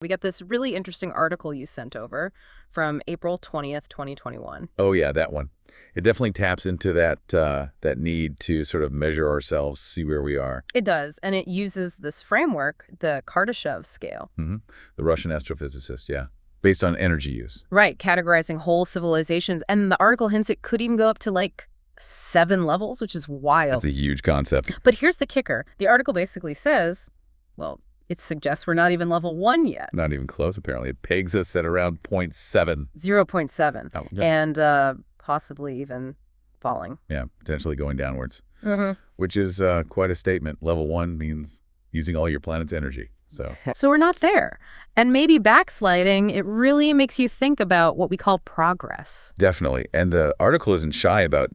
We got this really interesting article you sent over from April 20th, 2021. Oh yeah, that one. It definitely taps into that need to sort of measure ourselves, see where we are. It does, and it uses this framework, the Kardashev scale. The Russian astrophysicist, yeah, based on energy use. Right, categorizing whole civilizations. And the article hints it could even go up to like 7 levels, which is wild. That's a huge concept. But here's the kicker. The article basically says, well, it suggests we're not even level 1 yet. Not even close, apparently. It pegs us at around 0.7. 0.7. Oh, yeah. And possibly even falling. Yeah, potentially going downwards, Mm-hmm. which is quite a statement. Level 1 means using all your planet's energy. So we're not there. And maybe backsliding, it really makes you think about what we call progress. Definitely. And the article isn't shy about,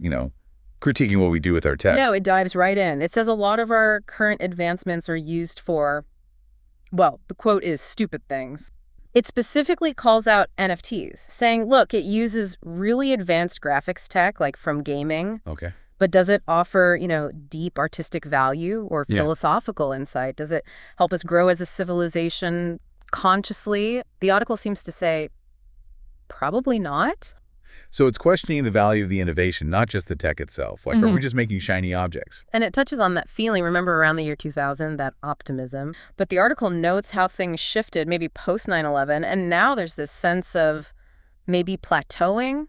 critiquing what we do with our tech. No, it dives right in. It says a lot of our current advancements are used for, well, the quote is stupid things. It specifically calls out NFTs, saying, look, it uses really advanced graphics tech, like from gaming, Okay. but does it offer, deep artistic value or Yeah. philosophical insight? Does it help us grow as a civilization consciously? The article seems to say, probably not. So it's questioning the value of the innovation, not just the tech itself. Like, are we just making shiny objects? And it touches on that feeling, remember around the year 2000, that optimism. But the article notes how things shifted maybe post 9/11, and now there's this sense of maybe plateauing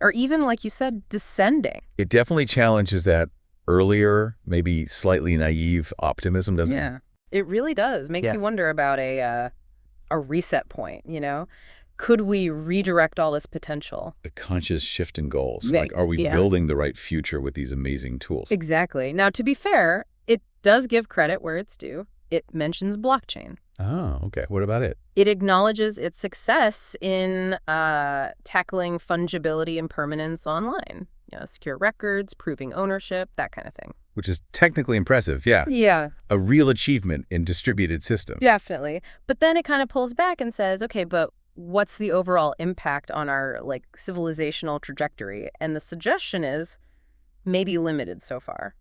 or even, like you said, descending. It definitely challenges that earlier, maybe slightly naive optimism, doesn't it? Yeah, it really does. Makes Yeah. you wonder about a reset point, Could we redirect all this potential? A conscious shift in goals. Right. Like, are we Yeah. building the right future with these amazing tools? Exactly. Now, to be fair, it does give credit where it's due. It mentions blockchain. Oh, okay. What about it? It acknowledges its success in tackling fungibility and permanence online. Secure records, proving ownership, that kind of thing. Which is technically impressive, yeah. Yeah, A real achievement in distributed systems. definitely. But then it kind of pulls back and says, okay, but what's the overall impact on our civilizational trajectory? And the suggestion is maybe limited so far.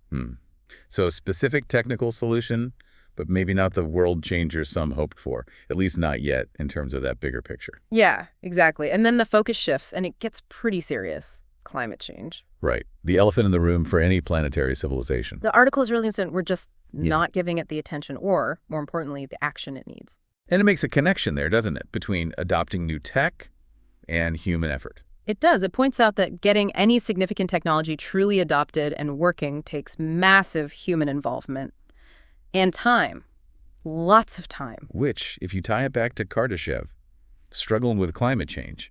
So a specific technical solution, but maybe not the world changer some hoped for, at least not yet in terms of that bigger picture. Yeah, exactly. And then the focus shifts and it gets pretty serious. Climate change. Right. The elephant in the room for any planetary civilization. The article is really instant. We're just Yeah. not giving it the attention or, more importantly, the action it needs. And it makes a connection there, doesn't it, between adopting new tech and human effort. It does. It points out that getting any significant technology truly adopted and working takes massive human involvement and time. Lots of time. Which, if you tie it back to Kardashev, struggling with climate change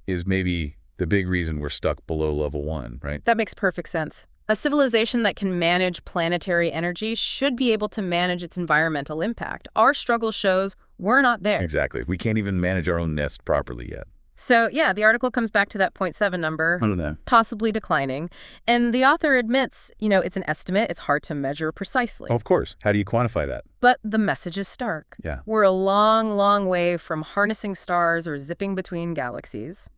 is maybe the big reason we're stuck below level 1, right? That makes perfect sense. A civilization that can manage planetary energy should be able to manage its environmental impact. Our struggle shows we're not there. Exactly. We can't even manage our own nest properly yet. So, yeah, the article comes back to that 0.7 number, I don't know. possibly declining. And the author admits, it's an estimate. It's hard to measure precisely. Oh, of course. How do you quantify that? But the message is stark. Yeah. We're a long, long way from harnessing stars or zipping between galaxies,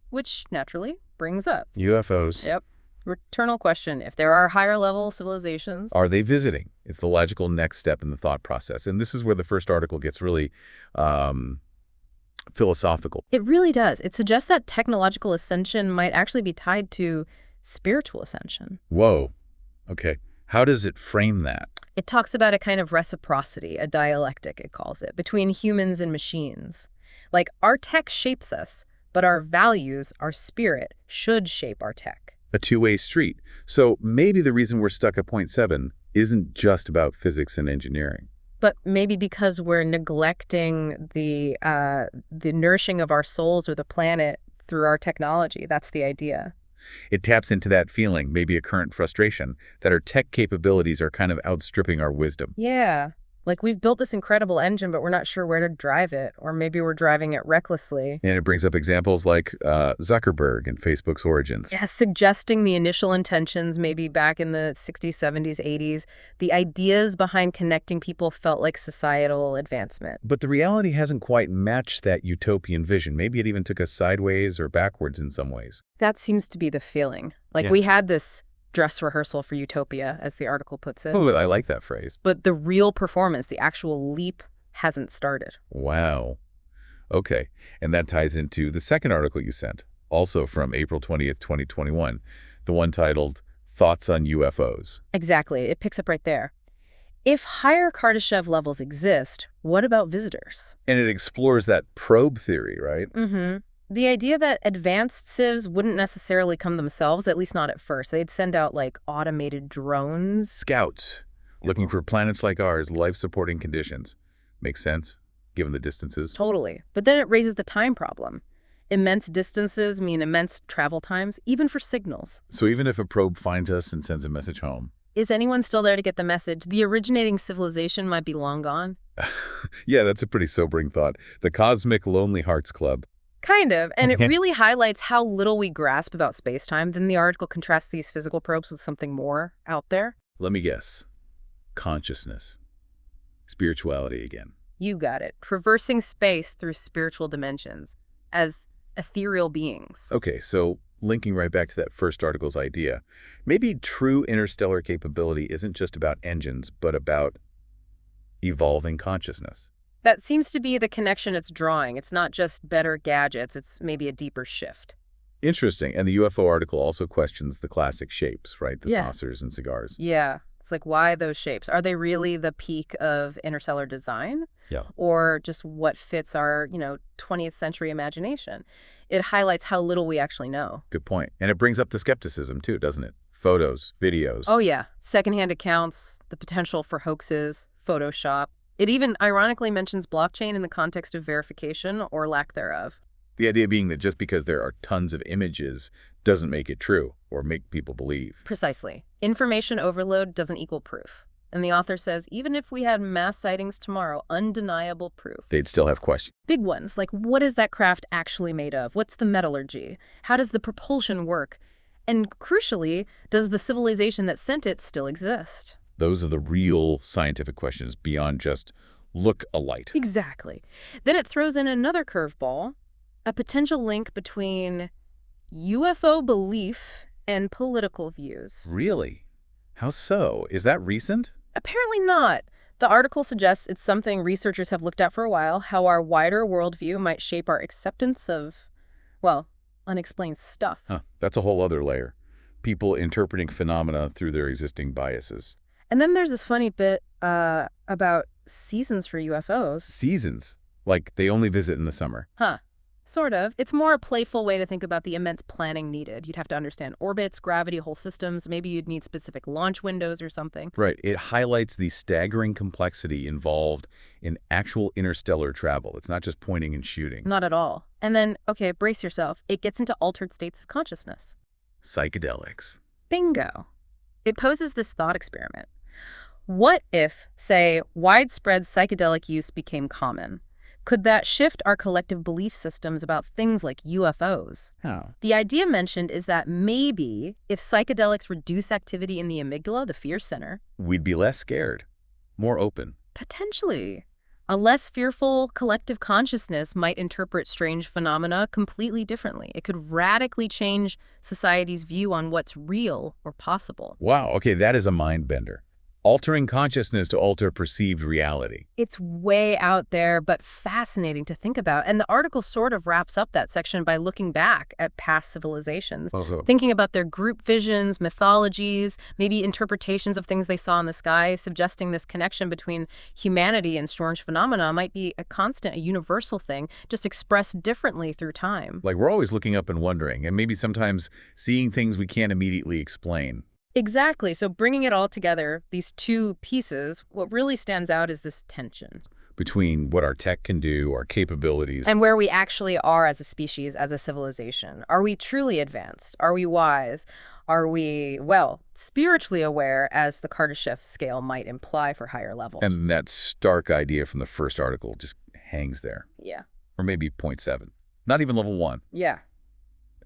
which naturally brings up, UFOs. yep, eternal question. If there are higher level civilizations, Are they visiting? It's the logical next step in the thought process. And this is where the first article gets really philosophical. it really does. It suggests that technological ascension might actually be tied to spiritual ascension. Whoa. Okay. How does it frame that? It talks about a kind of reciprocity, a dialectic, it calls it, between humans and machines. Like, our tech shapes us, but our values, our spirit, should shape our tech. A two-way street. So maybe the reason we're stuck at 0.7 isn't just about physics and engineering. But maybe because we're neglecting the nourishing of our souls or the planet through our technology. That's the idea. It taps into that feeling, maybe a current frustration, that our tech capabilities are kind of outstripping our wisdom. Yeah. Like, we've built this incredible engine, but we're not sure where to drive it. Or maybe we're driving it recklessly. And it brings up examples like Zuckerberg and Facebook's origins. Yeah, suggesting the initial intentions maybe back in the 60s, 70s, 80s. The ideas behind connecting people felt like societal advancement. But the reality hasn't quite matched that utopian vision. Maybe it even took us sideways or backwards in some ways. That seems to be the feeling. Like, Yeah. we had this dress rehearsal for utopia, as the article puts it. Oh, I like that phrase. But the real performance, the actual leap, hasn't started. Wow. Okay. And that ties into the second article you sent, also from April 20th, 2021, the one titled Thoughts on UFOs. Exactly. It picks up right there. If higher Kardashev levels exist, what about visitors? And it explores that probe theory, right? Mm-hmm. The idea that advanced civs wouldn't necessarily come themselves, at least not at first. They'd send out, like, automated drones. Scouts, looking for planets like ours, life-supporting conditions. Makes sense, given the distances. Totally. But then it raises the time problem. Immense distances mean immense travel times, even for signals. So even if a probe finds us and sends a message home. Is anyone still there to get the message? The originating civilization might be long gone. Yeah, that's a pretty sobering thought. The Cosmic Lonely Hearts Club. Kind of, and it really highlights how little we grasp about space-time. Then the article contrasts these physical probes with something more out there. Let me guess. Consciousness. Spirituality again. You got it. Traversing space through spiritual dimensions as ethereal beings. Okay, so linking right back to that first article's idea, maybe true interstellar capability isn't just about engines, but about evolving consciousness. That seems to be the connection it's drawing. It's not just better gadgets, it's maybe a deeper shift. Interesting. And the UFO article also questions the classic shapes, right? The Yeah. saucers and cigars. Yeah. It's like, why those shapes? Are they really the peak of interstellar design? Yeah. Or just what fits our, 20th century imagination? It highlights how little we actually know. Good point. And it brings up the skepticism too, doesn't it? Photos, videos. Oh, yeah. Secondhand accounts, the potential for hoaxes, Photoshop. It even ironically mentions blockchain in the context of verification or lack thereof. The idea being that just because there are tons of images doesn't make it true or make people believe. Precisely. Information overload doesn't equal proof. And the author says, even if we had mass sightings tomorrow, undeniable proof. They'd still have questions. Big ones, like what is that craft actually made of? What's the metallurgy? How does the propulsion work? And crucially, does the civilization that sent it still exist? Those are the real scientific questions beyond just look alike. Exactly. Then it throws in another curveball, a potential link between UFO belief and political views. Really? How so? Is that recent? Apparently not. The article suggests it's something researchers have looked at for a while, how our wider worldview might shape our acceptance of, well, unexplained stuff. Huh, that's a whole other layer. People interpreting phenomena through their existing biases. And then there's this funny bit about seasons for UFOs. Seasons? Like they only visit in the summer. Huh. Sort of. It's more a playful way to think about the immense planning needed. You'd have to understand orbits, gravity, whole systems. Maybe you'd need specific launch windows or something. Right. It highlights the staggering complexity involved in actual interstellar travel. It's not just pointing and shooting. Not at all. And then, okay, brace yourself. It gets into altered states of consciousness. Psychedelics. Bingo. It poses this thought experiment. What if, say, widespread psychedelic use became common? Could that shift our collective belief systems about things like UFOs? How? The idea mentioned is that maybe if psychedelics reduce activity in the amygdala, the fear center, We'd be less scared, more open. potentially a less fearful collective consciousness might interpret strange phenomena completely differently. It could radically change society's view on what's real or possible. Wow, okay, that is a mind bender. Altering consciousness to alter perceived reality. It's way out there, but fascinating to think about. And the article sort of wraps up that section by looking back at past civilizations, Also, thinking about their group visions, mythologies, maybe interpretations of things they saw in the sky, suggesting this connection between humanity and strange phenomena might be a constant, a universal thing, just expressed differently through time. like we're always looking up and wondering, and maybe sometimes seeing things we can't immediately explain. Exactly. So bringing it all together, these two pieces, what really stands out is this tension. Between what our tech can do, our capabilities. And where we actually are as a species, as a civilization. Are we truly advanced? Are we wise? Are we, well, spiritually aware, as the Kardashev scale might imply for higher levels? And that stark idea from the first article just hangs there. Yeah. Or maybe 0.7. Not even level 1. Yeah.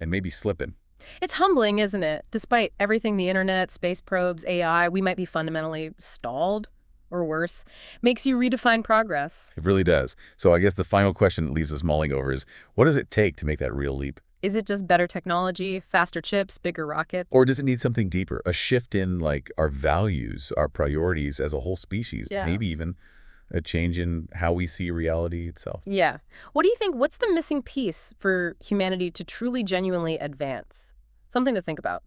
And maybe slipping. It's humbling, isn't it? Despite everything, the internet, space probes, AI, we might be fundamentally stalled, or worse. Makes you redefine progress. It really does. So I guess the final question that leaves us mulling over is, what does it take to make that real leap? Is it just better technology, faster chips, bigger rockets? Or does it need something deeper? A shift in, like, our values, our priorities as a whole species? Yeah. Maybe even A change in how we see reality itself. Yeah. What do you think? What's the missing piece for humanity to truly, genuinely advance? Something to think about.